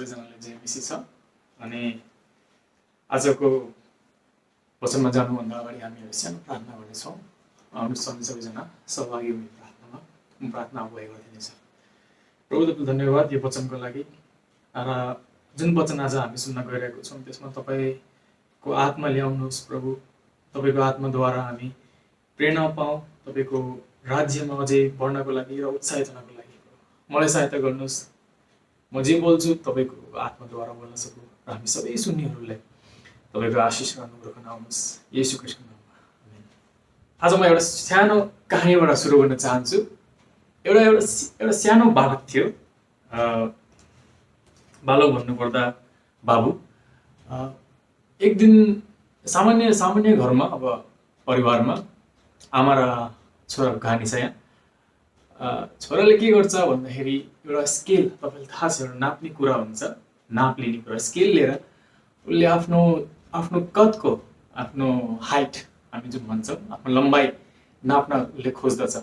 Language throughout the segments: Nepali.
सबैजनालाई जय मसीह छ। अनि आजको वचनमा जानुभन्दा अगाडि हामीहरू सानो प्रार्थना गर्नेछौँ। सबैजना सहभागी हुने प्रार्थनामा म प्रार्थना अगुवाई गरिदिनेछ। प्रभु तपाईँ धन्यवाद यो वचनको लागि। र जुन वचन आज हामी सुन्न गइरहेको छौँ त्यसमा तपाईँको आत्मा ल्याउनुहोस् प्रभु। तपाईँको आत्माद्वारा हामी प्रेरणा पाऊँ, तपाईँको राज्यमा अझै बढ्नको लागि र उत्साहित हुनको लागि। मलाई सहायता गर्नुहोस्। म जे बोल्छु तपाईँको आत्माद्वारा बोल्न सकूँ र हामी सबै सुन्नेहरूलाई तपाईँको आशिष र अनुग्रह गराउनुहोस् येशू ख्रीष्टको नाममा। आमेन। आज म एउटा सानो कहानीबाट सुरु गर्न चाहन्छु। एउटा सानो बालक थियो। बालक भन्नुपर्दा बाबु। एक दिन सामान्य घरमा, अब परिवारमा आमा र छोराको कहानी छ यहाँ। छोराले के गर्छ भन्दाखेरि एउटा स्केल, तपाईँलाई थाहा छ, एउटा नाप्ने कुरा हुन्छ, नाप लिने कुरा। स्केल लिएर उसले आफ्नो कदको, आफ्नो हाइट हामी जुन भन्छौँ, आफ्नो लम्बाइ नाप्न उसले खोज्दछ।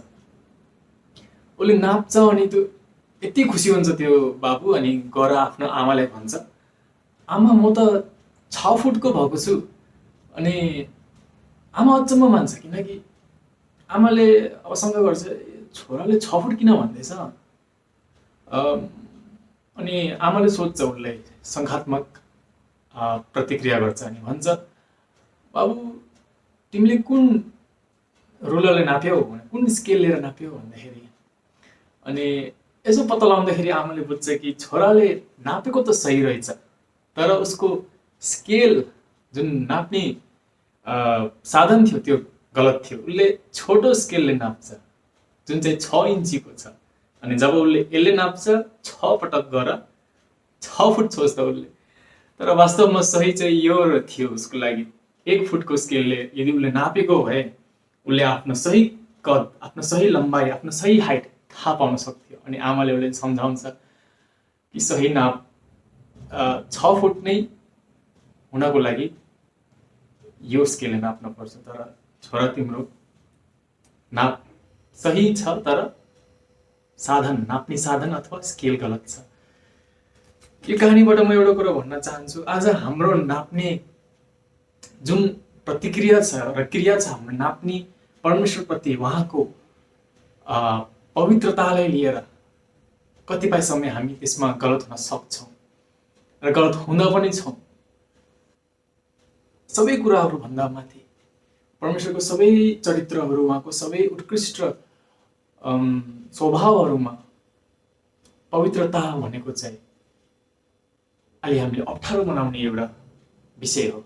उसले नाप्छ अनि त्यो यति खुसी हुन्छ त्यो बाबु। अनि गएर आफ्नो आमालाई भन्छ, आमा म त 6 फुटको भएको छु। अनि आमा अचम्म मान्छ, किनकि आमाले अब शङ्का गर्छ, छोराले 6 फुट किन भन्दैछ। अनि आमाले सोध्छ, उसलाई शङ्कात्मक प्रतिक्रिया गर्छ अनि भन्छ, बाबु तिमीले कुन रुलरले नाप्यौ, कुन स्केल लिएर नाप्यौ भन्दाखेरि। अनि यसो पत्ता लगाउँदाखेरि आमाले बुझ्छ कि छोराले नापेको त सही रहेछ, तर उसको स्केल जुन नाप्ने साधन थियो त्यो गलत थियो। उसले छोटो स्केलले नाप्छ जुन चाहिँ 6 इन्चीको छ। अनि जब उसले यसले नाप्छ 6 पटक गएर 6 फुट सोच्छ उसले। तर वास्तवमा सही चाहिँ यो थियो उसको लागि। 1 फुटको स्केलले यदि उसले नापेको भए उसले आफ्नो सही कद, आफ्नो सही लम्बाइ, आफ्नो सही हाइट थाहा पाउन सक्थ्यो। अनि आमाले उसले सम्झाउँछ कि सही नाप 6 फुट नै हुनको लागि यो स्केलले नाप्न पर्छ। तर छोरा तिम्रो नाप सही छ, तर साधन, नाप्ने साधन अथवा स्केल गलत छ। यो कहानीबाट म एउटा कुरा भन्न चाहन्छु। आज हाम्रो नाप्ने जुन प्रतिक्रिया छ र क्रिया छ, हाम्रो नाप्ने परमेश्वरप्रति उहाँको पवित्रतालाई लिएर कतिपय समय हामी त्यसमा गलत हुन सक्छौँ र गलत हुँदा पनि छौँ। सबै कुराहरू भन्दा माथि परमेश्वरको सबै चरित्रहरू, उहाँको सबै उत्कृष्ट स्वभावहरूमा पवित्रता भनेको चाहिँ अलि हामीले अप्ठ्यारो बनाउने एउटा विषय हो।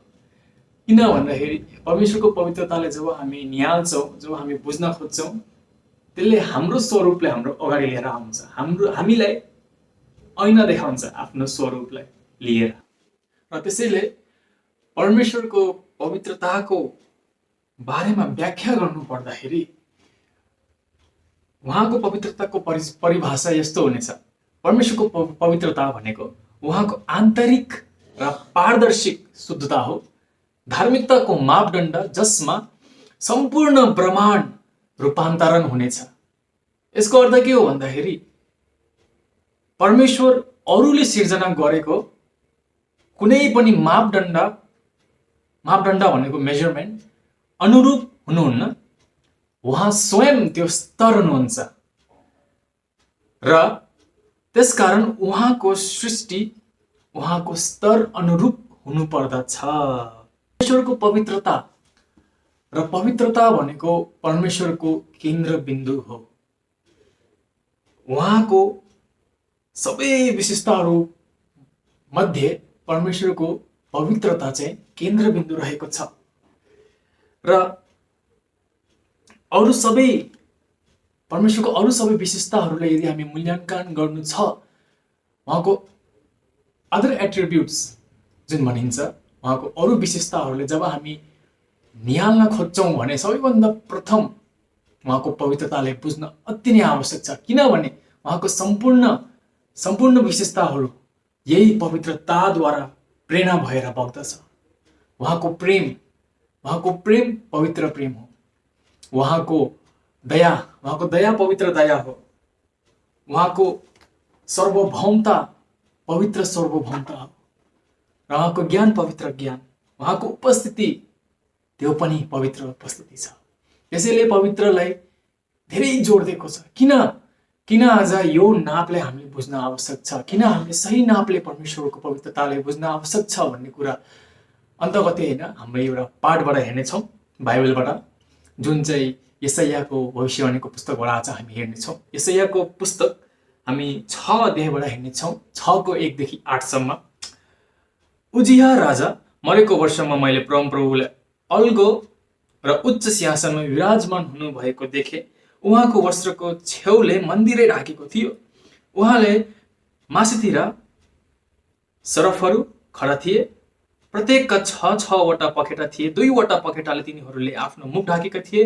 किन भन्दाखेरि परमेश्वरको पवित्रताले जब हामी निहाल्छौँ, जब हामी बुझ्न खोज्छौँ, त्यसले हाम्रो स्वरूपलाई हाम्रो अगाडि लिएर आउँछ। हामीलाई ऐना देखाउँछ आफ्नो स्वरूपलाई लिएर। र त्यसैले परमेश्वरको पवित्रताको बारेमा व्याख्या गर्नु पर्दाखेरि उहाँको पवित्रताको परिभाषा यस्तो हुनेछ। परमेश्वरको पवित्रता भनेको उहाँको आन्तरिक र पारदर्शिक शुद्धता हो, धार्मिकताको मापदण्ड जसमा सम्पूर्ण ब्रह्माण्ड रूपान्तरण हुनेछ। यसको अर्थ के हो भन्दाखेरि परमेश्वर अरूले सिर्जना गरेको कुनै पनि मापदण्ड भनेको मेजरमेन्ट अनुरूप हुनुहुन्न। उहाँ स्वयं त्यो स्तर हुनुहुन्छ र त्यसकारण उहाँको सृष्टि उहाँको स्तर अनुरूप हुनु पर्दछ। परमेश्वरको पवित्रता र पवित्रता भनेको परमेश्वरको केन्द्रबिन्दु हो। उहाँको सबै विशेषताहरू मध्ये परमेश्वरको पवित्रता चाहिँ केन्द्रबिन्दु रहेको छ। र अरू सबै परमेश्वरको अरू सबै विशेषताहरूलाई यदि हामी मूल्याङ्कन गर्नु छ, उहाँको अदर एट्रिब्युट्स जुन भनिन्छ, उहाँको अरू विशेषताहरूले जब हामी निहाल्न खोज्छौँ भने सबैभन्दा प्रथम उहाँको पवित्रतालाई बुझ्न अति नै आवश्यक छ। किनभने उहाँको सम्पूर्ण विशेषताहरू यही पवित्रताद्वारा प्रेरणा भएर बग्दछ। उहाँको प्रेम पवित्र प्रेम हो। उहाँको दया पवित्र दया हो। उहाँको सार्वभौमता पवित्र सर्वभौमता हो र उहाँको ज्ञान पवित्र ज्ञान, उहाँको उपस्थिति त्यो पनि पवित्र उपस्थिति छ। त्यसैले पवित्रलाई धेरै जोड दिएको छ। किन आज यो नापले हामीले बुझ्न आवश्यक छ, किन हामीले सही नापले परमेश्वरको पवित्रतालाई बुझ्न आवश्यक छ भन्ने कुरा अन्तगतै होइन हाम्रो एउटा पाठबाट हेर्नेछौँ बाइबलबाट, जुन चाहिँ यशायाको भविष्यवाणीको पुस्तकबाट आज हामी हेर्नेछौँ। यशायाको पुस्तक हामी 6 अध्यायबाट हेर्नेछौँ, 6को 1 देखि 8 सम्म। उजिया राजा मरेको वर्षमा मैले परमप्रभुलाई अल्गो र उच्च सिंहासनमा विराजमान हुनुभएको देखेँ। उहाँको वस्त्रको छेउले मन्दिरै ढाकेको थियो। उहाँले माथितिर सरफहरू खडा थिए, प्रत्येकका 6-6वटा पखेटा थिए। 2वटा पखेटाले तिनीहरूले आफ्नो मुख ढाकेका थिए,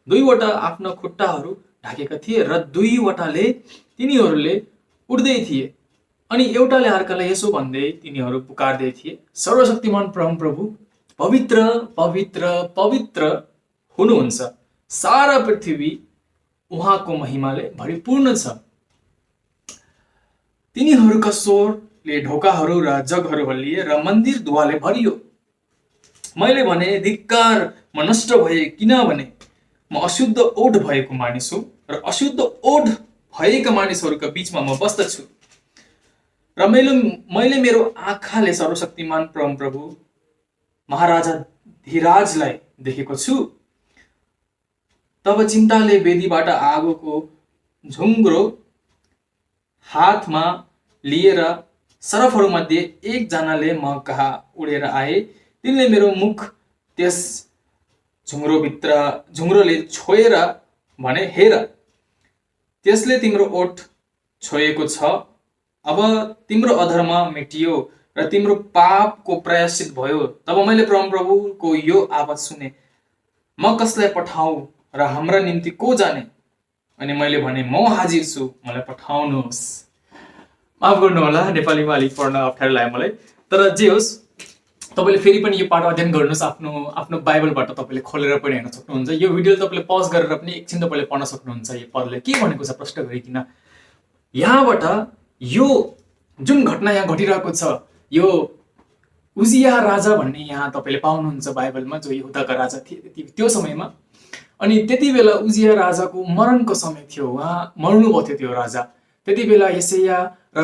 2वटा आफ्नो खुट्टाहरू ढाकेका थिए र 2वटाले तिनीहरूले उड्दै थिए। अनि एउटाले अर्कालाई यसो भन्दै तिनीहरू पुकार्दै थिए, सर्वशक्तिमान परमप्रभु पवित्र पवित्र पवित्र हुनुहुन्छ, सारा पृथ्वी उहाँको महिमाले भरिपूर्ण छ। तिनीहरूका स्वरले ढोकाहरू र जगहरू हल्लिए र मन्दिर धुवाले भरियो। मैले भने, धिक्कार, म नष्ट भए, किनभने म अशुद्ध ओठ भएको मानिस हुँ र अशुद्ध ओठ भएका मानिसहरूका बीचमा म बस्दछु र मैले मेरो आँखाले सर्वशक्तिमान परमप्रभु महाराजा धीराजलाई देखेको छु। तब चिन्ताले वेदीबाट आगोको झुङ्ग्रो हातमा लिएर सरफहरूमध्ये एकजनाले म कहाँ उडेर आए। तिनले मेरो मुख त्यस झुङ्ग्रोले छोएर भने, हेर, त्यसले तिम्रो ओठ छोएको छ। अब तिम्रो अधर्म मेटियो र तिम्रो पापको प्रायश्चित भयो। तब मैले परमप्रभुको यो आवाज सुने, म कसलाई पठाऊ र हाम्रा निम्ति को जाने? अनि मैले भने, म हाजिर छु, मलाई पठाउनुहोस्। माफ गर्नुहोला, नेपालीमा अलिक पढ्न अप्ठ्यारो लाग्यो मलाई, तर जे होस् तपाईँले फेरि पनि यो पाठ अध्ययन गर्नुहोस्। आफ्नो बाइबलबाट तपाईँले खोलेर पनि हेर्न सक्नुहुन्छ। यो भिडियो तपाईँले पज गरेर पनि एकछिन तपाईँले पढ्न सक्नुहुन्छ। यो पदले के भनेको छ प्रश्न गरिकन यहाँबाट यो जुन घटना यहाँ घटिरहेको छ, यो उजिया राजा भन्ने यहाँ तपाईँले पाउनुहुन्छ बाइबलमा, जो यहुदाका राजा थिए त्यो समयमा। अनि त्यति बेला उजिया राजाको मरणको समय थियो, उहाँ मर्नुभएको थियो त्यो राजा। त्यति बेला यशाया र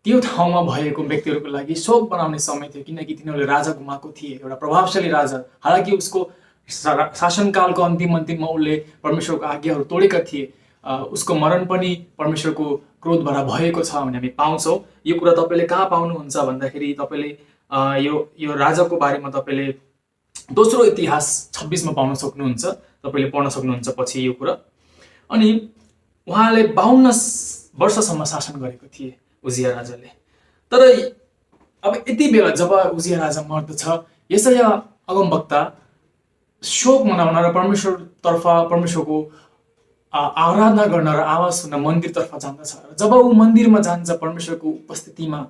त्यो ठाउँमा भएको व्यक्तिहरूको लागि शोक बनाउने समय थियो, किनकि तिनीहरूले राजा गुमाएको थिए, एउटा प्रभावशाली राजा। हालाकि उसको शासनकालको अन्तिममा उसले परमेश्वरको आज्ञाहरू तोडेका थिए। उसको मरण पनि परमेश्वरको क्रोधबाट भएको छ भन्ने हामी पाउँछौँ। यो कुरा तपाईँले कहाँ पाउनुहुन्छ भन्दाखेरि तपाईँले यो राजाको बारेमा तपाईँले दोस्रो इतिहास 26मा पाउन सक्नुहुन्छ। तपाईँले पढ्न सक्नुहुन्छ पछि यो कुरा। अनि उहाँले 52 वर्षसम्म शासन गरेको थिए उजिया राजाले। तर अब यति बेला जब उजिया राजा मर्दछ, यशाया अगमवक्ता शोक मनाउन र परमेश्वरको आराधना गर्न र आवाज सुन्न मन्दिरतर्फ जान्दछ। जब ऊ मन्दिरमा जान्छ, परमेश्वरको उपस्थितिमा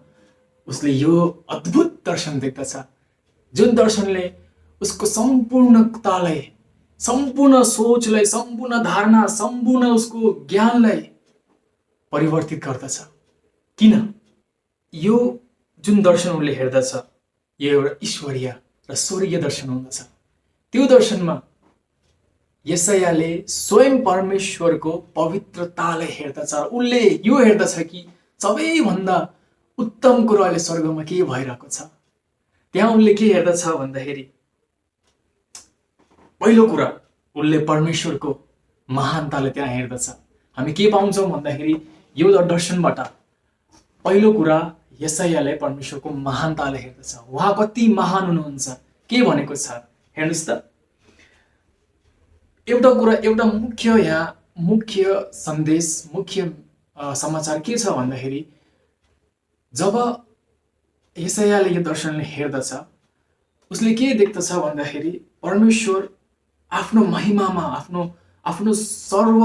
उसले यो अद्भुत दर्शन देख्दछ, जुन दर्शनले उसको सम्पूर्णतालाई, सम्पूर्ण सोचलाई, सम्पूर्ण धारणा, सम्पूर्ण उसको ज्ञानलाई परिवर्तित गर्दछ। किन? यो जुन दर्शन उसले हेर्दछ, यो एउटा ईश्वरीय र स्वर्गीय दर्शन हुँदछ। त्यो दर्शनमा यशायाले स्वयं परमेश्वरको पवित्रतालाई हेर्दछ। उसले यो हेर्दछ कि सबैभन्दा उत्तम कुरो अहिले स्वर्गमा के भइरहेको छ। त्यहाँ उसले के हेर्दछ भन्दाखेरि, पहिलो कुरा उसले परमेश्वरको महानताले त्यहाँ हेर्दछ। हामी के पाउँछौँ भन्दाखेरि यो दर्शनबाट पहिलो कुरा यशायाले परमेश्वरको महानताले हेर्दछ। उहाँ कति महान हुनुहुन्छ, के भनेको छ हेर्नुहोस् त। एउटा कुरा, एउटा मुख्य सन्देश, मुख्य समाचार के छ भन्दाखेरि, जब यशायाले यो दर्शनले हेर्दछ, उसले के देख्दछ भन्दाखेरि परमेश्वर आफ्नो महिमामा, आफ्नो सर्व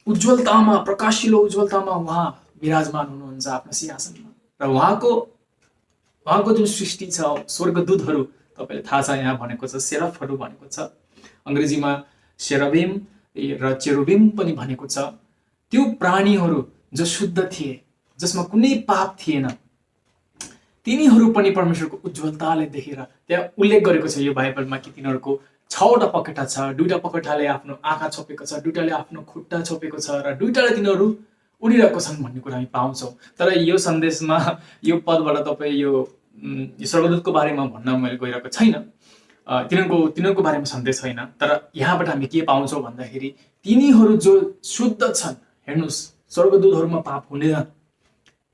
उज्जवलतामा, प्रकाशिलो उज्जवलतामा उहाँ विराजमान हुनुहुन्छ आफ्नो सिंहासनमा। र उहाँको जुन सृष्टि छ, स्वर्गदूतहरू, तपाईँले थाहा छ यहाँ भनेको छ सेरफहरू भनेको छ, अङ्ग्रेजीमा सेरबिम र चेरुबिम पनि भनेको छ। त्यो प्राणीहरू जो शुद्ध थिए, जसमा कुनै पाप थिएन, तिनीहरू पनि परमेश्वरको उज्जवलताले देखेर, त्यहाँ उल्लेख गरेको छ यो बाइबलमा कि तिनीहरूको 6वटा पखेटा छ, 2टा पखेटाले आफ्नो आँखा छोपेको छ, 2टाले आफ्नो खुट्टा छोपेको छ र 2टाले तिनीहरू उडिरहेको छन् भन्ने कुरा हामी पाउँछौँ। तर यो सन्देशमा यो पदबाट तपाईँ यो स्वर्गदूतको बारेमा भन्न मैले गइरहेको छैन, तिनीहरूको बारेमा सन्देश छैन। तर यहाँबाट हामी के पाउँछौँ भन्दाखेरि तिनीहरू जो शुद्ध छन्, हेर्नुहोस् स्वर्गदूतहरूमा पाप हुँदैन,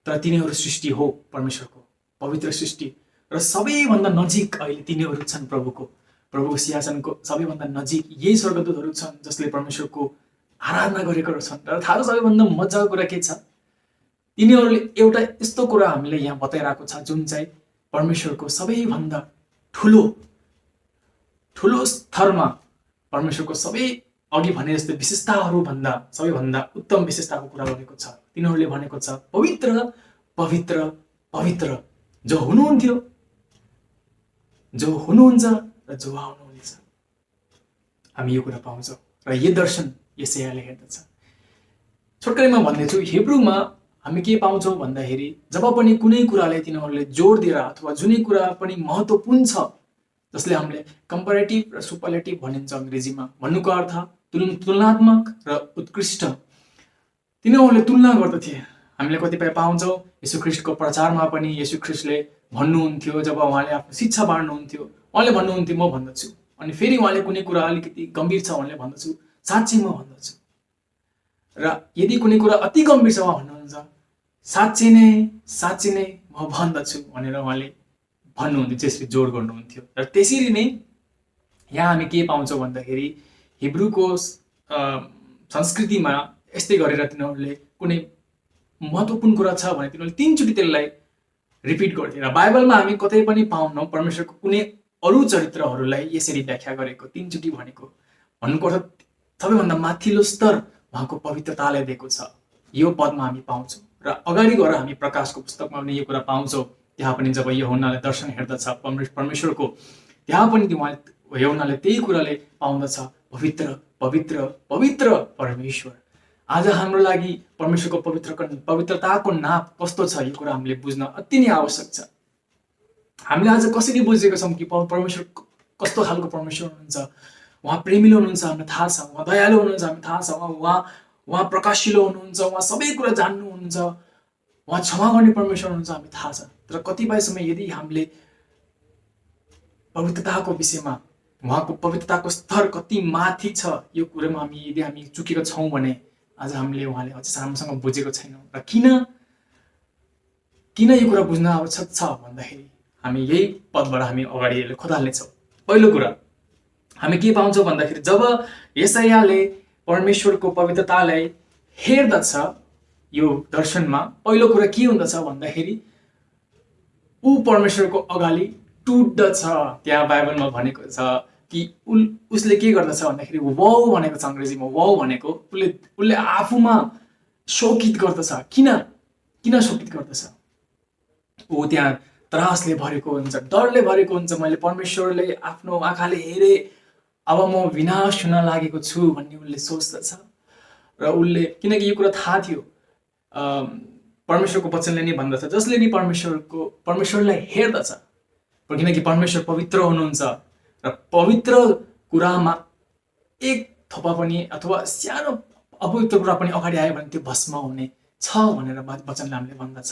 तर तिनीहरू सृष्टि हो परमेश्वरको, पवित्र सृष्टि र सबैभन्दा नजिक अहिले तिनीहरू छन् प्रभुको सिंहासनको सबैभन्दा नजिक यही स्वर्गदूतहरू छन् जसले परमेश्वरको आराधना गरेको छन्। र थाहा सबैभन्दा मजाको कुरा के छ, तिनीहरूले एउटा यस्तो कुरा हामीले यहाँ बताइरहेको छ जुन चाहिँ परमेश्वरको सबैभन्दा ठुलो स्तरमा परमेश्वरको सबै अघि भने जस्तै विशेषताहरूभन्दा सबैभन्दा उत्तम विशेषताको कुरा गरेको छ। तिनीहरूले भनेको छ पवित्र पवित्र पवित्र जो हुनुहुन्थ्यो, जो हुनुहुन्छ र जो आउनुहुनेछ। हामी यो कुरा पाउँछौँ र यो दर्शन यशायाले हेर्दछ। छोटकरीमा भन्दैछु, हिब्रूमा हामी के पाउँछौँ भन्दाखेरि जब पनि कुनै कुराले तिनीहरूले जोड दिएर अथवा जुनै कुरा पनि महत्त्वपूर्ण छ जसले हामीले कम्पेरेटिभ र सुपरलेटिभ भनिन्छ अङ्ग्रेजीमा, भन्नुको अर्थ तुलनात्मक र उत्कृष्ट, तिनीहरूले तुलना गर्दथे। हामीले कतिपय पाउँछौँ येशू ख्रीष्टको प्रचारमा पनि येशू ख्रीष्टले भन्नुहुन्थ्यो, जब उहाँले आफ्नो शिक्षा बाँड्नुहुन्थ्यो उहाँले भन्नुहुन्थ्यो म भन्दछु, अनि फेरि उहाँले कुनै कुरा अलिकति गम्भीर छ उहाँले भन्दछु साँच्ची म भन्दछु, र यदि कुनै कुरा अति गम्भीर छ उहाँ भन्नुहुन्छ साँच्ची नै म भन्दछु भनेर उहाँले भन्नुहुन्थ्यो, त्यसरी जोड गर्नुहुन्थ्यो। र त्यसरी नै यहाँ हामी के पाउँछौँ भन्दाखेरि हिब्रूको संस्कृतिमा यस्तै गरेर तिनीहरूले कुनै महत्त्वपूर्ण कुरा छ भने तिनीहरूले 3 चोटि त्यसलाई रिपिट गर्थे। र बाइबलमा हामी कतै पनि पाउनौँ परमेश्वरको कुनै अरू चरित्रहरूलाई यसरी व्याख्या गरेको 3 चोटि भनेको। भन्नुको अर्थ सबैभन्दा माथिल्लो स्तर उहाँको पवित्रताले दिएको छ, यो पदमा हामी पाउँछौँ। र अगाडि गएर हामी प्रकाशको पुस्तकमा पनि यो कुरा पाउँछौँ। त्यहाँ पनि जब यूहन्नाले दर्शन हेर्दछ परमेश्वरको, त्यहाँ पनि यूहन्नाले त्यही कुराले पाउँदछ, पवित्र पवित्र पवित्र परमेश्वर। आज हाम्रो लागि परमेश्वरको पवित्रताको नाप कस्तो छ यो कुरा हामीले बुझ्न अति नै आवश्यक छ। हामीले आज कसरी बुझेको छौँ कि परमेश्वर कस्तो खालको परमेश्वर हुनुहुन्छ, उहाँ प्रेमिलो हुनुहुन्छ हामीलाई थाहा छ, उहाँ दयालु हुनुहुन्छ हामीलाई थाहा छ, उहाँ प्रकाशिलो हुनुहुन्छ, उहाँ सबै कुरा जान्नुहुन्छ, उहाँ क्षमा गर्ने परमेश्वर हुनुहुन्छ हामीलाई थाहा छ। तर कतिपय समय यदि हामीले पवित्रताको विषयमा उहाँको पवित्रताको स्तर कति माथि छ यो कुरामा यदि हामी चुकेका छौँ भने आज हामीले उहाँले अझै राम्रोसँग बुझेको छैनौँ। र किन यो कुरा बुझ्न आवश्यक छ भन्दाखेरि हामी यही पदबाट हामी अगाडि खोदाल्नेछौँ। पहिलो कुरा हामी के पाउँछौँ भन्दाखेरि जब यशायाले परमेश्वरको पवित्रतालाई हेर्दछ यो दर्शनमा, पहिलो कुरा के हुँदछ भन्दाखेरि ऊ परमेश्वरको अगाडि टुट्दछ। त्यहाँ बाइबलमा भनेको छ कि उसले के गर्दछ भन्दाखेरि वाउ भनेको छ अङ्ग्रेजीमा, वाउ भनेको उसले आफूमा शोकित गर्दछ। किन शोकित गर्दछ? ऊ त्यहाँ त्रासले भरेको हुन्छ, डरले भरेको हुन्छ। मैले परमेश्वरले आफ्नो आँखाले हेरे, अब म विनाश हुन लागेको छु भन्ने उसले सोच्दछ। र उसले, किनकि यो कुरा थाहा थियो, परमेश्वरको वचनले नै भन्दछ जसले नि परमेश्वरलाई हेर्दछ, किनकि परमेश्वर पवित्र हुनुहुन्छ र पवित्र कुरामा एक थोपा पनि अथवा सानो अपवित्र कुरा पनि अगाडि आयो भने त्यो भस्म हुने छ भनेर वचनले हामीले भन्दछ।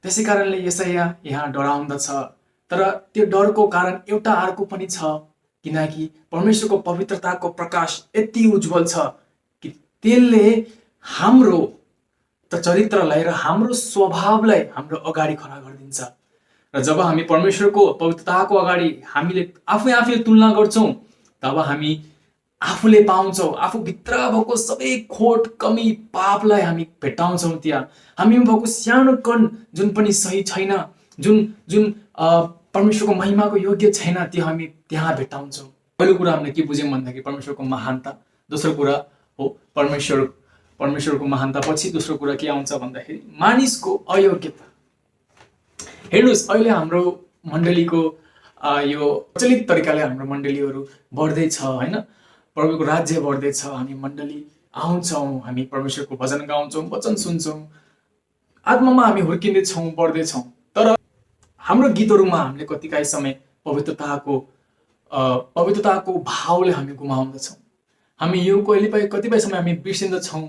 त्यसै कारणले यशाया यहाँ डराउँदछ। तर त्यो डरको कारण एउटा अर्को पनि छ, किनकि परमेश्वरको पवित्रताको प्रकाश यति उज्जवल छ कि त्यसले हाम्रो चरित्रलाई र हाम्रो स्वभावलाई हाम्रो अगाडि खडा गरिदिन्छ। र जब हामी परमेश्वरको पवित्रताको अगाडि हामीले आफै तुलना गर्छौँ तब हामी आफूले पाउँछौँ, आफूभित्र भएको सबै खोट कमी पापलाई हामी भेट्टाउँछौँ। त्यहाँ हामीमा भएको सानो कण जुन पनि सही छैन, जुन परमेश्वरको महिमाको योग्य छैन, त्यो हामी त्यहाँ भेट्टाउँछौँ। पहिलो कुरा हामीले के बुझ्यौँ भन्दाखेरि परमेश्वरको महानता, दोस्रो कुरा हो परमेश्वरको महानता, पछि दोस्रो कुरा के आउँछ भन्दाखेरि मानिसको अयोग्यता। हेर्नुहोस् अहिले हाम्रो मण्डलीको यो प्रचलित तरिकाले हाम्रो मण्डलीहरू बढ्दैछ होइन, प्रभुको राज्य बढ्दैछ, हामी मण्डली आउँछौँ, हामी परमेश्वरको भजन गाउँछौँ, वचन सुन्छौँ, आत्मामा हामी हुर्किँदैछौँ, बढ्दैछौँ, तर हाम्रो गीतहरूमा हामीले कतिकाहीँ समय पवित्रताको भावले हामी गुमाउँदछौँ। हामी यो कतिपय समय हामी बिर्सिँदछौँ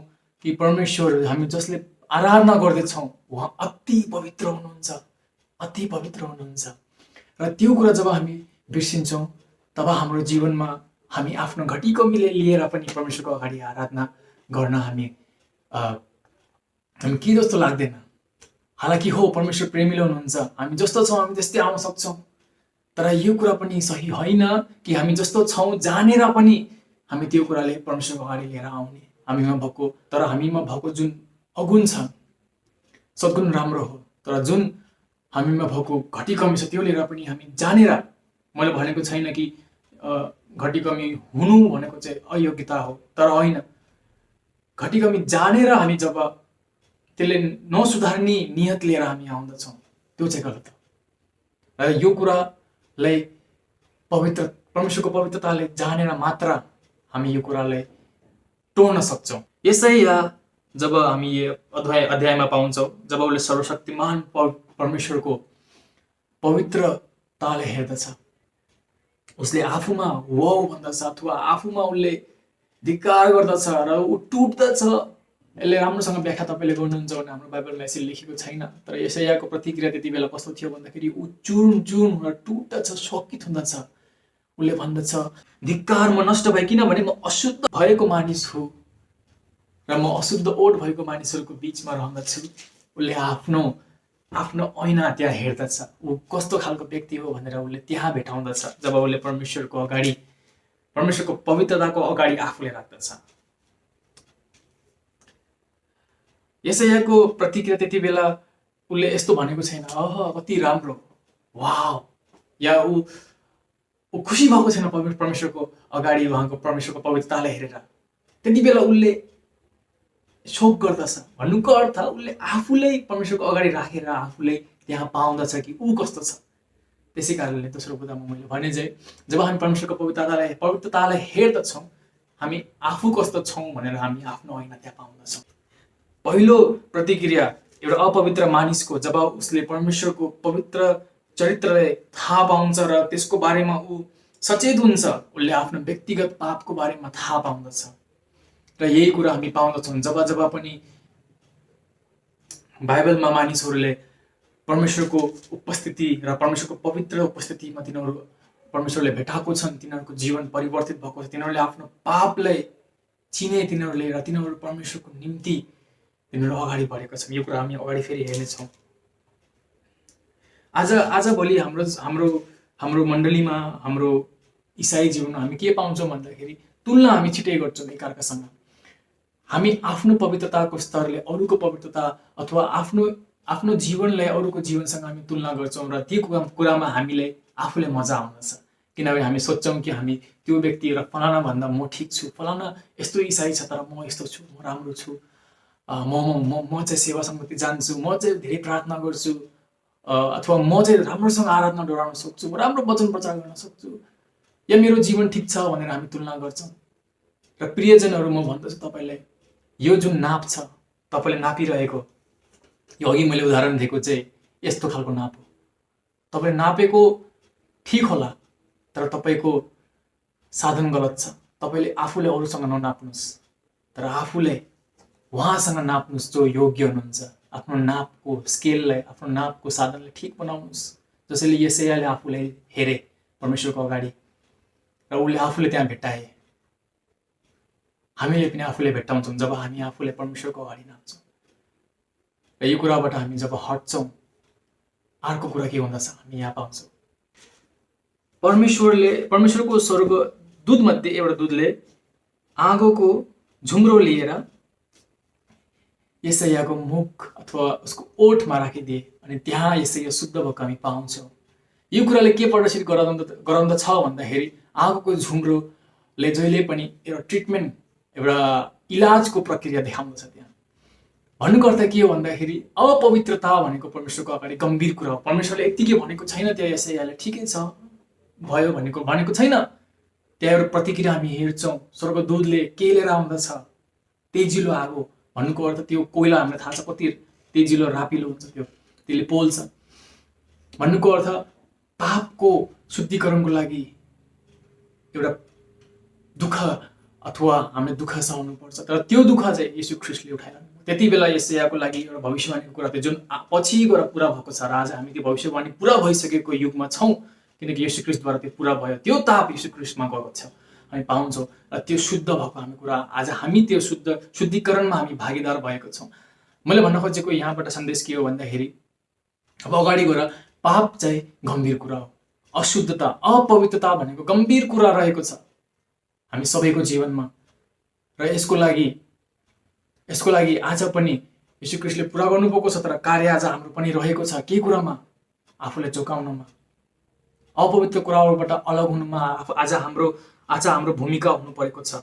कि परमेश्वर हामी जसले आराधना गर्दैछौँ उहाँ अति पवित्र हुनुहुन्छ, अति पवित्र हुनुहुन्छ। र त्यो कुरा जब हामी बिर्सिन्छौँ तब हाम्रो जीवनमा हामी आफ्नो घटी कमीले लिएर पनि परमेश्वरको अगाडि आराधना गर्न हामी के जस्तो लाग्दैन। हालाकि हो, परमेश्वर प्रेमिलो हुनुहुन्छ, हामी जस्तो छौँ हामी त्यस्तै आउन सक्छौँ, तर यो कुरा पनि सही होइन कि हामी जस्तो छौँ जानेर पनि हामी त्यो कुराले परमेश्वरको अगाडि लिएर आउने। हामीमा भएको जुन अगुण छ, सद्गुण राम्रो हो, तर जुन हामीमा भएको घटी कमी छ त्यो लिएर पनि हामी जानेर, मैले भनेको छैन कि घटी कमी हुनु भनेको चाहिँ अयोग्यता हो, तर होइन, घटी कमी जानेर हामी जब त्यसले नसुधार्ने नियत लिएर हामी आउँदछौँ त्यो चाहिँ गलत हो। र यो कुरालाई परमेश्वरको पवित्रताले जानेर मात्र हामी यो कुरालाई टोर्न सक्छौँ। यसैया जब हामी यो अध्यायमा पाउँछौँ, जब उसले सर्वशक्तिमान परमेश्वरको पवित्रताले हेर्दछ, उसले आफूमा वाउ भन्दछ अथवा आफूमा उसले धिक्कार गर्दछ र ऊ टुट्दछ। यसले राम्रोसँग व्याख्या तपाईँले गर्नुहुन्छ भने हाम्रो बाइबलमा यसरी लेखेको छैन, तर यसैयाको प्रतिक्रिया त्यति बेला कस्तो थियो भन्दाखेरि ऊ चुर्ण हुन टुट्दछ, शकित हुँदछ। उसले भन्दछ, धिक्कार, म नष्ट भए, किनभने म अशुद्ध भएको मानिस हो र म अशुद्ध ओठ भएको मानिसहरूको बिचमा रहँदछु। उसले आफ्नो ऐना त्यहाँ हेर्दछ, ऊ कस्तो खालको व्यक्ति हो भनेर उसले त्यहाँ भेटाउँदछ जब उसले परमेश्वरको पवित्रताको अगाडि आफूले राख्दछ। यसैयाको प्रतिक्रिया त्यति बेला उसले यस्तो भनेको छैन, कति राम्रो, वाउ, या ऊ खुसी भएको छैन परमेश्वरको अगाडि उहाँको परमेश्वरको पवित्रतालाई हेरेर। त्यति बेला उसले शोक गर्दछ। भन्नुको अर्थ उसले आफूलाई परमेश्वरको अगाडि राखेर आफूले त्यहाँ पाउँदछ कि ऊ कस्तो छ। त्यसै कारणले दोस्रो बुदामा मैले भने चाहिँ जब हामी परमेश्वरको पवित्रतालाई हेर्दछौँ, हामी आफू कस्तो छौँ भनेर हामी आफ्नो ऐना त्यहाँ पाउँदछौँ। पहिलो प्रतिक्रिया एउटा अपवित्र मानिसको, जब उसले परमेश्वरको पवित्र चरित्रलाई थाहा पाउँछ र त्यसको बारेमा ऊ सचेत हुन्छ, उसले आफ्नो व्यक्तिगत पापको बारेमा थाहा पाउँदछ। र यही कुरा हामी पाउँदछौँ जब पनि बाइबलमा मानिसहरूले परमेश्वरको उपस्थिति र परमेश्वरको पवित्र उपस्थितिमा तिनीहरू परमेश्वरले भेटाएको छन्, तिनीहरूको जीवन परिवर्तित भएको छ, तिनीहरूले आफ्नो पापलाई चिने, तिनीहरू परमेश्वरको निम्ति तिनीहरू अगाडि बढेका छन्। यो कुरा हामी अगाडि फेरि हेर्नेछौँ। आजभोलि हाम्रो मण्डलीमा, हाम्रो इसाई जीवनमा हामी के पाउँछौँ भन्दाखेरि तुलना हामी छिटै गर्छौँ एकअर्कासँग। हामी आफ्नो पवित्रताको स्तरले अरूको पवित्रता अथवा आफ्नो जीवनलाई अरूको जीवनसँग हामी तुलना गर्छौँ र त्यो कुरामा हामीलाई आफूले मजा आउँदछ, किनभने हामी सोच्छौँ कि हामी त्यो व्यक्ति र फलाना भन्दा म ठिक छु, फलाना यस्तो इसाई छ तर म यस्तो छु, म राम्रो छु, म चाहिँ सेवा समिति जान्छु, म चाहिँ धेरै प्रार्थना गर्छु, अथवा म चाहिँ राम्रोसँग आराधना डोराउन सक्छु, म राम्रो वचन प्रचार गर्न सक्छु, या मेरो जीवन ठिक छ भनेर हामी तुलना गर्छौँ। र प्रियजनहरू, म भन्दछु तपाईँलाई, यो जुन नाप छ तपाईँले नापिरहेको, यो अघि मैले उदाहरण दिएको चाहिँ यस्तो खालको नाप हो। तपाईँले नापेको ठिक होला तर तपाईँको साधन गलत छ। तपाईँले आफूले अरूसँग ननाप्नुहोस्, तर आफूले उहाँसँग नाप्नुहोस् जो योग्य हुनुहुन्छ। आफ्नो नापको स्केललाई, आफ्नो नापको साधनलाई ठिक बनाउनुहोस्। जसरी यसैयाले आफूलाई हेरे परमेश्वरको अगाडि र उसले आफूले त्यहाँ भेट्टाए, हामीले पनि आफूले भेट्टाउँछौँ जब हामी आफूले परमेश्वरको अगाडि नाप्छौँ। र यो कुराबाट हामी जब हट्छौँ, अर्को कुरा के हुँदछ हामी यहाँ पाउँछौँ, परमेश्वरको स्वर्गदूत मध्ये एउटा दूतले आगोको झुम्रो लिएर यसैयाको मुख अथवा उसको ओठमा राखिदिए अनि त्यहाँ यसैया शुद्ध भएको हामी पाउँछौँ। यो कुराले के प्रदर्शित गराउँदछ भन्दाखेरि आगोको झुम्रोले जहिले पनि एउटा ट्रिटमेन्ट, एउटा इलाजको प्रक्रिया देखाउँदछ। त्यहाँ भन्नुको अर्थ के हो भन्दाखेरि अपवित्रता भनेको परमेश्वरको अगाडि गम्भीर कुरा हो। परमेश्वरले यत्तिकै भनेको छैन त्यहाँ यसैयाले ठिकै छ भयो भनेको छैन। त्यहाँ एउटा प्रतिक्रिया हामी हेर्छौँ, स्वर्गदूतले के लिएर आउँदछ, तेजिलो आगो। भन्नुको अर्थ त्यो कोइला हामीलाई थाहा छ कति तेजिलो रापिलो हुन्छ, त्यसले पोल्छ। भन्नुको अर्थ पापको शुद्धिकरणको लागि एउटा दुःख अथवा हामीले दुःख सहनु पर्छ, तर त्यो दुःख चाहिँ येशू ख्रीष्टले उठाइरहनु। त्यति बेला यशायाको लागि एउटा भविष्यवाणीको कुरा थियो जुन पछि गएर पुरा भएको छ, र आज हामी त्यो भविष्यवाणी पुरा भइसकेको युगमा छौँ, किनकि येशू ख्रीष्टद्वारा त्यो पुरा भयो। त्यो ताप येशू ख्रीष्टमा गएको छ, हामी पाउँछौँ, र त्यो शुद्ध भएको हामी कुरा आज हामी त्यो शुद्धिकरणमा हामी भागीदार भएको छौँ। मैले भन्न खोजेको यहाँबाट सन्देश के हो भन्दाखेरि, अब अगाडि गएर पाप चाहिँ गम्भीर कुरा हो, अशुद्धता अपवित्रता भनेको गम्भीर कुरा रहेको छ हामी सबैको जीवनमा, र यसको लागि आज पनि येशू ख्रीष्टले पुरा गर्नुभएको छ, तर कार्य आज हाम्रो पनि रहेको छ। के कुरामा? आफूलाई जोगाउनमा, अपवित्र कुराहरूबाट अलग हुनुमा आज हाम्रो भूमिका हुनु परेको छ।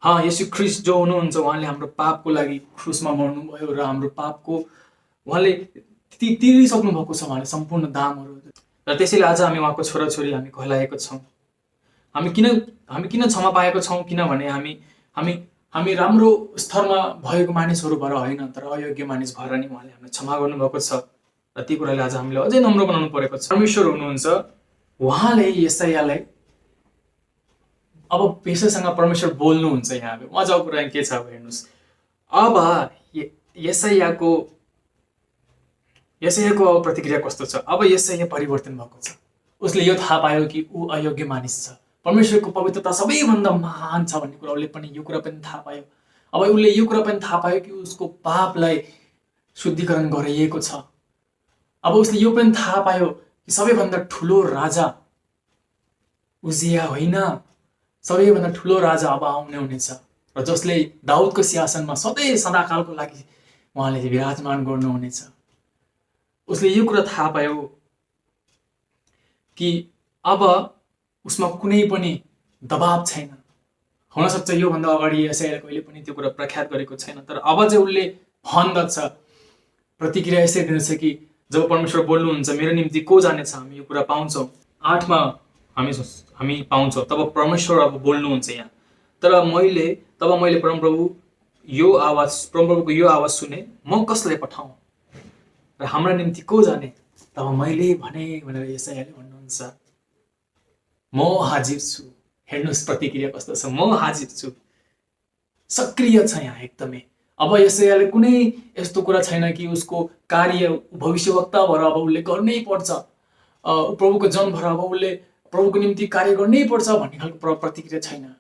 येशू ख्रीष्ट जो हुनुहुन्छ उहाँले हाम्रो पापको लागि क्रुसमा मर्नुभयो, र हाम्रो पापको उहाँले तिरिसक्नु भएको छ, उहाँले सम्पूर्ण दामहरू। र त्यसैले आज हामी उहाँको छोराछोरी हामी कहलाएको छौँ। हामी किन क्षमा पाएको छौँ? किनभने हामी राम्रो स्तरमा भएको मानिसहरू भएर होइन, तर अयोग्य मानिस भएर नि उहाँले हामीलाई क्षमा गर्नुभएको छ, र ती कुराले आज हामीले अझै नम्र बनाउनु परेको छ। परमेश्वर हुनुहुन्छ, उहाँले यशायालाई अब पेशासँग परमेश्वर बोल्नुहुन्छ। यहाँ मजाको कुरा के छ हेर्नुहोस्, अब यशायाको प्रतिक्रिया कस्तो छ? अब यशाया परिवर्तन भएको छ, उसले यो थाहा पायो कि ऊ अयोग्य मानिस छ, परमेश्वरको पवित्रता सबैभन्दा महान छ भन्ने कुरा उसले पनि यो कुरा पनि थाहा पायो। अब उसले यो कुरा पनि थाहा पायो कि उसको पापलाई शुद्धिकरण गरिएको छ। अब उसले यो पनि थाहा पायो कि सबैभन्दा ठुलो राजा उजिया होइन, सबैभन्दा ठुलो राजा अब आउने हुनेछ, र जसले दाउदको सिंहासनमा सधैँ सदाकालको लागि उहाँले विराजमान गर्नुहुनेछ। उसले यो कुरा थाहा पायो कि अब उसमा कुनै पनि दबाब छैन। हुनसक्छ योभन्दा अगाडि यशायाले कहिले पनि त्यो कुरा प्रख्यात गरेको छैन, तर अब चाहिँ उसले भन्दछ, प्रतिक्रिया यसरी दिँदछ कि जब परमेश्वर बोल्नुहुन्छ मेरो निम्ति को जानेछ, हामी यो कुरा पाउँछौँ। 8 मा हामी पाउँछौँ, तब परमेश्वर अब बोल्नुहुन्छ यहाँ, तब मैले परमप्रभुको यो आवाज सुने, म कसलाई पठाउँ र हाम्रा निम्ति को जाने? तब मैले भने भनेर यशायाले भन्नुहुन्छ, म हाजिर छु। हेर्नुहोस् प्रतिक्रिया कस्तो छ, म हाजिर छु, सक्रिय छ यहाँ एकदमै। अब यशायाले कुनै यस्तो कुरा छैन कि उसको कार्य भविष्यवक्ता भएर अब उसले गर्नै पर्छ, प्रभुको जन भएर अब उसले प्रभुको निम्ति कार्य गर्नै पर्छ भन्ने खालको प्रतिक्रिया छैन।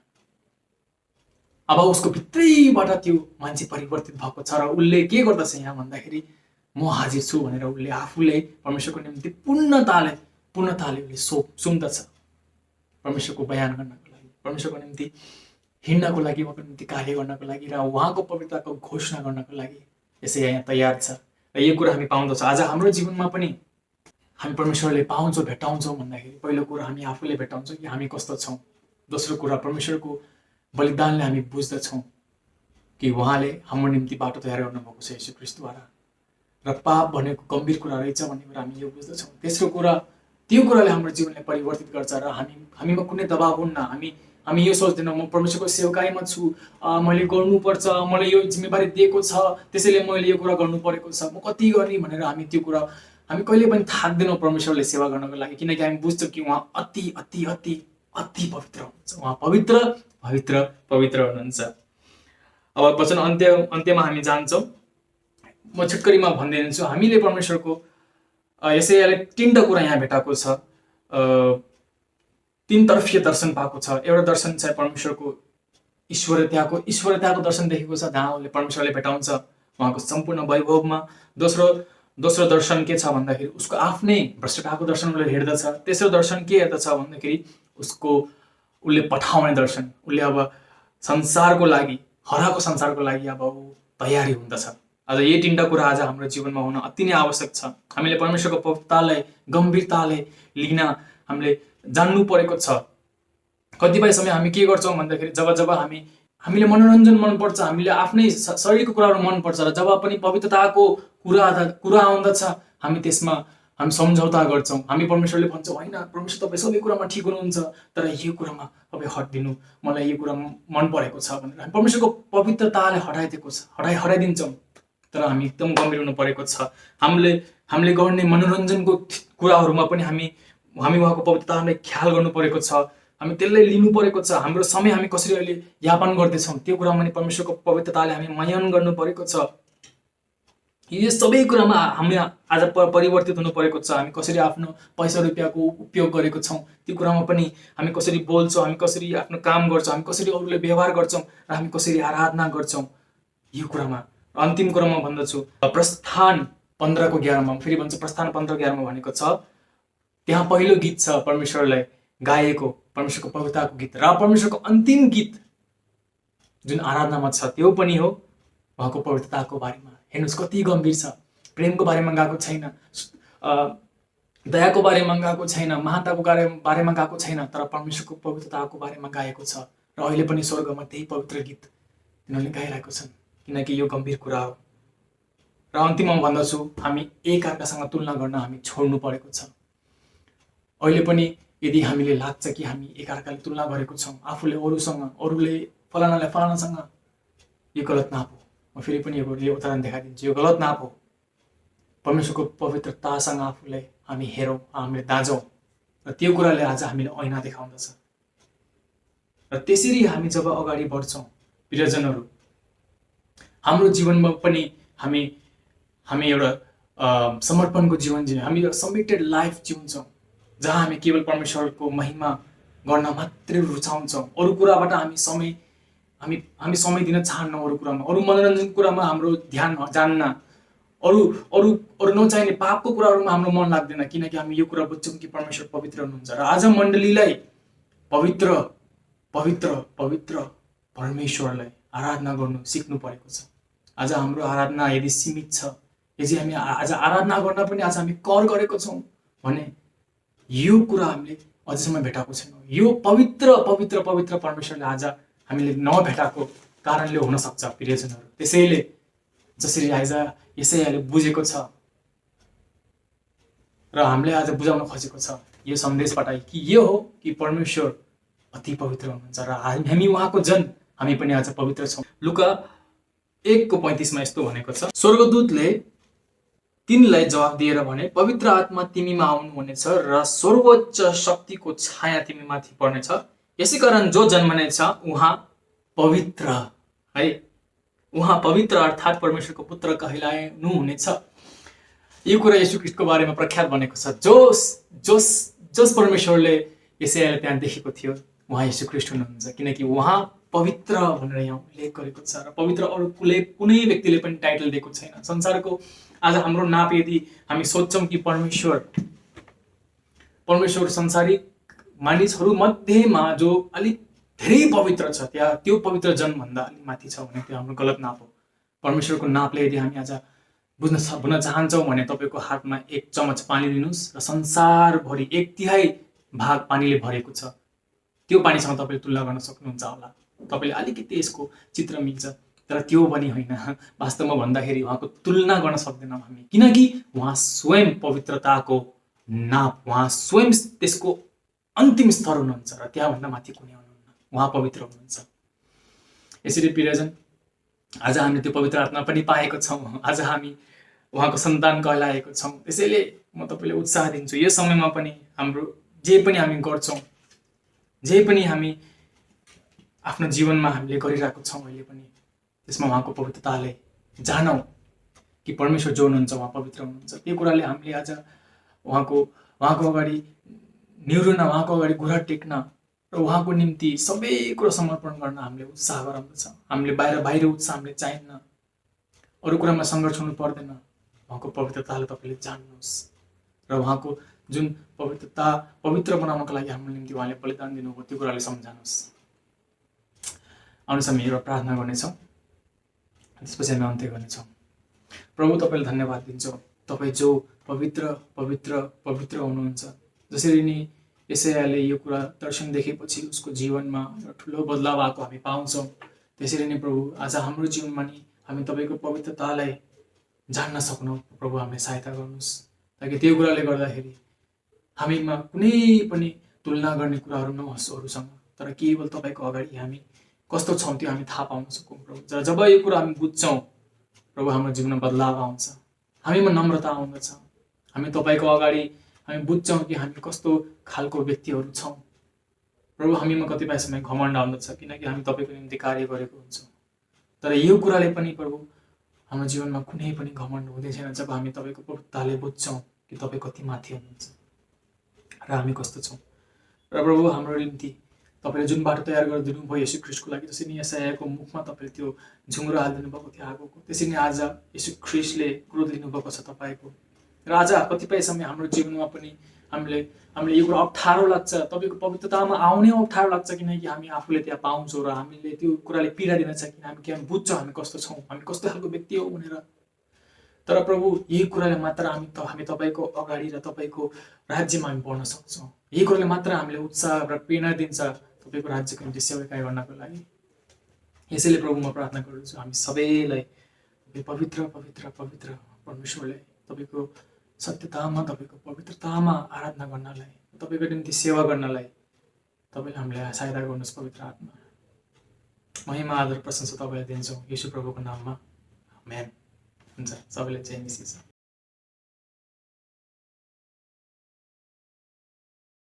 अब उसको भित्रैबाट त्यो मान्छे परिवर्तित भएको छ, र उसले के गर्दछ यहाँ भन्दाखेरि म हाजिर छु भनेर उसले आफूले परमेश्वरको निम्ति पूर्णताले उसले सुन्दछ, परमेश्वरको बयान गर्नको लागि, परमेश्वरको निम्ति हिँड्नको लागि, उहाँको निम्ति कार्य गर्नको लागि, र उहाँको पवित्रताको घोषणा गर्नको लागि यसै यहाँ तयार छ। र यो कुरा हामी पाउँदछौँ आज हाम्रो जीवनमा पनि। हामी परमेश्वरले पाउँछौँ, भेटाउँछौँ भन्दाखेरि पहिलो कुरा हामी आफूले भेटाउँछौँ कि हामी कस्तो छौँ। दोस्रो कुरा परमेश्वरको बलिदानले हामी बुझ्दछौँ कि उहाँले हाम्रो निम्ति बाटो तयार गर्नुभएको छ येशू ख्रीष्टद्वारा, र पाप भनेको गम्भीर कुरा रहेछ भन्ने कुरा हामी यो बुझ्दछौँ। तेस्रो कुरा, त्यो कुराले हाम्रो जीवनलाई परिवर्तित गर्छ, र हामीमा कुनै दबाब हुन्न। हामी यो सोच्दैनौँ म परमेश्वरको सेवकाईमा छु, मैले गर्नुपर्छ, मलाई यो जिम्मेवारी दिएको छ, त्यसैले मैले यो कुरा गर्नु परेको छ, म कति गर्ने भनेर हामी त्यो कुरा हामी कहिले पनि थाक्दैनौँ परमेश्वरले सेवा गर्नको लागि, किनकि हामी बुझ्छौँ कि उहाँ अति अति अति अति पवित्र हुनुहुन्छ, उहाँ पवित्र पवित्र पवित्र हुनुहुन्छ। अब वचन अन्त्यमा हामी जान्छौँ। म छुटकरीमा भनिदिन्छु, हामीले परमेश्वरको यसैले 3टा कुरा यहाँ भेटाएको छ, 3 तर्फीय दर्शन पाएको छ। एउटा दर्शन चाहिँ परमेश्वरको ईश्वरताको दर्शन देखेको छ, जहाँ उसले परमेश्वरले भेटाउँछ उहाँको सम्पूर्ण वैभवमा। दोस्रो दर्शन के छ भन्दाखेरि उसको आफ्नै भ्रष्टताको दर्शन उसले हेर्दछ। तेस्रो दर्शन के हेर्दछ भन्दाखेरि उसले पठाउने दर्शन, उसले अब संसारको लागि, हराएको संसारको लागि अब तयारी हुँदछ। आज यही 3टा कुरा आज हाम्रो जीवनमा हुन अति नै आवश्यक छ। हामीले परमेश्वरको पवित्रतालाई गम्भीरताले लिन हामीले जान्नु परेको छ। कतिपय समय हामी के गर्छौँ भन्दाखेरि जब हामीले मनोरञ्जन मनपर्छ, हामीले आफ्नै शरीरको कुराहरू मनपर्छ, र जब पनि पवित्रताको कुरा आउँदछ हामी त्यसमा हामी सम्झौता गर्छौँ। हामी परमेश्वरले भन्छौँ होइन परमेश्वर तपाईँ सबै कुरामा ठिक हुनुहुन्छ, तर यो कुरामा तपाईँ हटिदिनु, मलाई यो कुरा मन परेको छ भनेर हामी परमेश्वरको पवित्रताले हटाइदिन्छौँ। तर हामी एकदम गम्भीर हुनु परेको छ। हामीले गर्ने मनोरञ्जनको कुराहरूमा पनि हामी उहाँको पवित्रतालाई ख्याल गर्नु परेको छ। हामी त्यसलाई लिनु परेको छ। हाम्रो समय हामी कसरी अहिले यापन गर्दैछौँ त्यो कुरामा पनि परमेश्वरको पवित्रताले हामी मनन गर्नु परेको छ। यो सबै कुरामा हामी आज परिवर्तित हुनु परेको छ। हामी कसरी आफ्नो पैसा रुपियाँको उपयोग गरेको छौँ त्यो कुरामा पनि हामी कसरी बोल्छौँ, हामी कसरी आफ्नो काम गर्छौँ, हामी कसरी अरूले व्यवहार गर्छौँ र हामी कसरी आराधना गर्छौँ यो कुरामा। अन्तिम कुरामा भन्दछु प्रस्थान 15:11 फेरि भन्छ, प्रस्थान 15:11 भनेको छ त्यहाँ पहिलो गीत छ परमेश्वरलाई गाएको, परमेश्वरको पवित्रताको गीत, र परमेश्वरको अन्तिम गीत जुन आराधनामा छ त्यो पनि हो उहाँको पवित्रताको बारेमा। हेर्नुहोस् कति गम्भीर छ। प्रेमको बारेमा गाएको छैन, दयाको बारेमा गाएको छैन, महानताको बारेमा गाएको छैन, तर परमेश्वरको पवित्रताको बारेमा गाएको छ। र अहिले पनि स्वर्गमा त्यही पवित्र गीत तिनीहरूले गाइरहेको छन्, किनकि यो गम्भीर कुरा हो। र अन्तिममा भन्दछु हामी एकअर्कासँग तुलना गर्न हामी छोड्नु परेको छ। अहिले पनि यदि हामीले लाग्छ कि हामी एकअर्काले तुलना गरेको छौँ आफूले अरूसँग, अरूले फलानालाई फलानासँग, यो गलत नाप हो। म फेरि पनि यो उदाहरण देखाइदिन्छु, यो गलत नाप हो। परमेश्वरको पवित्रतासँग आफूलाई हामी हेरौँ, हामीले दाँजौँ, र त्यो कुराले आज हामीले ऐना देखाउँदछ। र त्यसरी हामी जब अगाडि बढ्छौँ प्रियजनहरू, हाम्रो जीवनमा पनि हामी एउटा समर्पणको जीवन जिउँ, हामी सबमिटेड लाइफ जिउँछौँ जहाँ हामी केवल परमेश्वरको महिमा गर्न मात्रै रुचाउँछौँ। अरू कुराबाट हामी समय दिन चाहन्न, अरू कुरामा, अरू मनोरञ्जनको कुरामा हाम्रो ध्यान जान्न, अरू नचाहिने पापको कुराहरूमा हाम्रो मन लाग्दैन, किनकि हामी यो कुरा बुझ्छौँ कि परमेश्वर पवित्र हुनुहुन्छ। र आज मण्डलीलाई पवित्र पवित्र पवित्र परमेश्वरलाई आराधना गर्नु सिक्नु परेको छ। आज हाम्रो आराधना यदि सीमित छ, यदि हामी आज आराधना गर्न पनि आज हामी कर गरेको छौँ भने यो कुरा हामीले अझैसम्म भेटाएको छैनौँ। यो पवित्र पवित्र पवित्र परमेश्वरले आज हामीले नभेटाको कारणले हुनसक्छ प्रियजनहरू। त्यसैले जसरी आज यसैले बुझेको छ र हामीले आज बुझाउन खोजेको छ यो सन्देशबाट कि यो हो कि परमेश्वर अति पवित्र हुनुहुन्छ र हामी उहाँको जन, हामी पनि आज पवित्र छौँ। लुका 1:35 यस्तो भनेको छ, स्वर्गदूतले तिनलाई जवाब दिएर भने, पवित्र आत्मा तिमीमा आउनुहुनेछ र सर्वोच्च शक्तिको छाया तिमी माथि पर्नेछ, यसै कारण जो जन्मनेछ उहाँ पवित्र है, उहाँ पवित्र अर्थात् परमेश्वरको पुत्र कहलाउनुहुनेछ। यो कुरा येशू ख्रीष्टको बारेमा प्रख्यात भनेको छ। जस परमेश्वरले यसैले त्यहाँ देखेको थियो उहाँ येशू ख्रीष्ट हुनुहुन्छ, किनकि उहाँ पवित्र भनेर यहाँ उल्लेख गरेको छ। र पवित्र अरू कुनै व्यक्तिले पनि टाइटल दिएको छैन। संसारको आज हाम्रो नाप यदि हामी सोध्छौँ कि परमेश्वर संसारिक मानिसहरू मध्येमा जो अलिक धेरै पवित्र छ, त्यहाँ त्यो पवित्र जनभन्दा अलिक माथि छ भने त्यो हाम्रो गलत नाप हो। परमेश्वरको नापले यदि हामी आज बुझ्न चाहन्छौँ भने तपाईँको हातमा 1 चमच पानी लिनुहोस् र संसारभरि 1/3 भाग पानीले भरेको छ, त्यो पानीसँग तपाईँले तुलना गर्न सक्नुहुन्छ होला। तपाईँले अलिकति यसको चित्र मिल्छ, तर त्यो पनि होइन। वास्तवमा भन्दाखेरि उहाँको तुलना गर्न सक्दैनौँ हामी, किनकि उहाँ स्वयं पवित्रताको नाप, उहाँ स्वयं त्यसको अन्तिम स्तर हुनुहुन्छ र त्यहाँभन्दा माथि कुनै हुनुहुन्न। उहाँ पवित्र हुनुहुन्छ। यसरी प्रियजन आज हामीले त्यो पवित्र आत्मा पनि पाएको छौँ, आज हामी उहाँको सन्तान कहलाएको छौँ। त्यसैले म तपाईँले उत्साह दिन्छु, यो समयमा पनि हाम्रो जे पनि हामी गर्छौँ, जे पनि हामी आफ्नो जीवनमा हामीले गरिरहेको छौँ अहिले पनि, त्यसमा उहाँको पवित्रतालाई जानौँ कि परमेश्वर जो हुनुहुन्छ उहाँ पवित्र हुनुहुन्छ। त्यो कुराले हामीले आज उहाँको अगाडि निहुरुन, उहाँको अगाडि घुँडा टेक्न र उहाँको निम्ति सबै कुरा समर्पण गर्न हामीले उत्साह गराउँदछ। हामीले बाहिर उत्साह हामीले चाहिन्न, अरू कुरामा सङ्घर्ष हुनु पर्दैन। उहाँको पवित्रतालाई तपाईँले जान्नुहोस् र उहाँको जुन पवित्र बनाउनको लागि हाम्रो निम्ति उहाँले बलिदान दिनुभयो त्यो कुराले सम्झाउनुहोस्। आउनुहोस् हामी एउटा प्रार्थना गर्नेछौँ, त्यसपछि हामी अन्त्य गर्नेछौँ। प्रभु तपाईँलाई धन्यवाद दिन्छौँ, तपाईँ जो पवित्र पवित्र पवित्र हुनुहुन्छ। जसरी नि यसैले यो कुरा दर्शन देखेपछि उसको जीवनमा एउटा ठुलो बदलाव आएको हामी पाउँछौँ, त्यसरी नै प्रभु आज हाम्रो जीवनमा नि हामी तपाईँको पवित्रतालाई जान्न सक्छौँ। प्रभु हामीलाई सहायता गर्नुहोस्, ताकि त्यो कुराले गर्दाखेरि हामीमा कुनै पनि तुलना गर्ने कुराहरू नहोस् अरूसँग, तर केवल तपाईँको अगाडि हामी कस्तो छौँ त्यो हामी थाहा पाउन सकौँ। प्रभु जब यो कुरा हामी बुझ्छौँ प्रभु हाम्रो जीवनमा बदलाव आउँछ, हामीमा नम्रता आउँदछ, हामी तपाईँको अगाडि हामी बुझ्छौँ कि हामी कस्तो खालको व्यक्तिहरू छौँ। प्रभु हामीमा कतिपय समय घमण्ड आउँदछ किनकि हामी तपाईँको निम्ति कार्य गरेको हुन्छौँ। तर यो कुराले पनि प्रभु हाम्रो जीवनमा कुनै पनि घमण्ड हुँदै छैन जब हामी तपाईँको पवित्रताले बुझ्छौँ कि तपाईँ कति माथि हुनुहुन्छ र हामी कस्तो छौँ। र प्रभु हाम्रो निम्ति तपाईँले जुन बाटो तयार गरिदिनु भयो यीशु ख्रीष्टको लागि, जसरी नि यशायाको मुखमा तपाईँले त्यो झुङ्रो हालिदिनु भएको थियो आगोको, त्यसरी नै आज यीशु ख्रीष्टले क्रोध लिनुभएको छ तपाईँको। र आज कतिपय समय हाम्रो जीवनमा पनि हामीले यो कुरा अप्ठ्यारो लाग्छ, तपाईँको पवित्रतामा आउनै अप्ठ्यारो लाग्छ किनकि हामी आफूले त्यहाँ पाउँछौँ र हामीले त्यो कुराले पीडा दिनेछ किनकि हामी बुझ्छौँ हामी कस्तो छौँ, हामी कस्तो खालको व्यक्ति हो भनेर। तर प्रभु यही कुराले मात्र हामी तपाईँको अगाडि र तपाईँको राज्यमा हामी बढ्न सक्छौँ। यही कुराले मात्र हामीले उत्साह र प्रेरणा दिन्छ तपाईँको राज्यको निम्ति सेवाकार्य गर्नको लागि। यसैले प्रभु म प्रार्थना गर्दछु हामी सबैलाई पवित्र पवित्र पवित्र परमेश्वरले तपाईँको सत्यतामा तपाईँको पवित्रतामा आराधना गर्नलाई, तपाईँको निम्ति सेवा गर्नलाई तपाईँले हामीलाई सहायता गर्नुहोस्। पवित्र आत्मा महिमा आदर प्रशंसा तपाईँलाई दिन्छौँ यीशु प्रभुको नाममा, आमेन। हुन्छ, सबैले जय मसीह।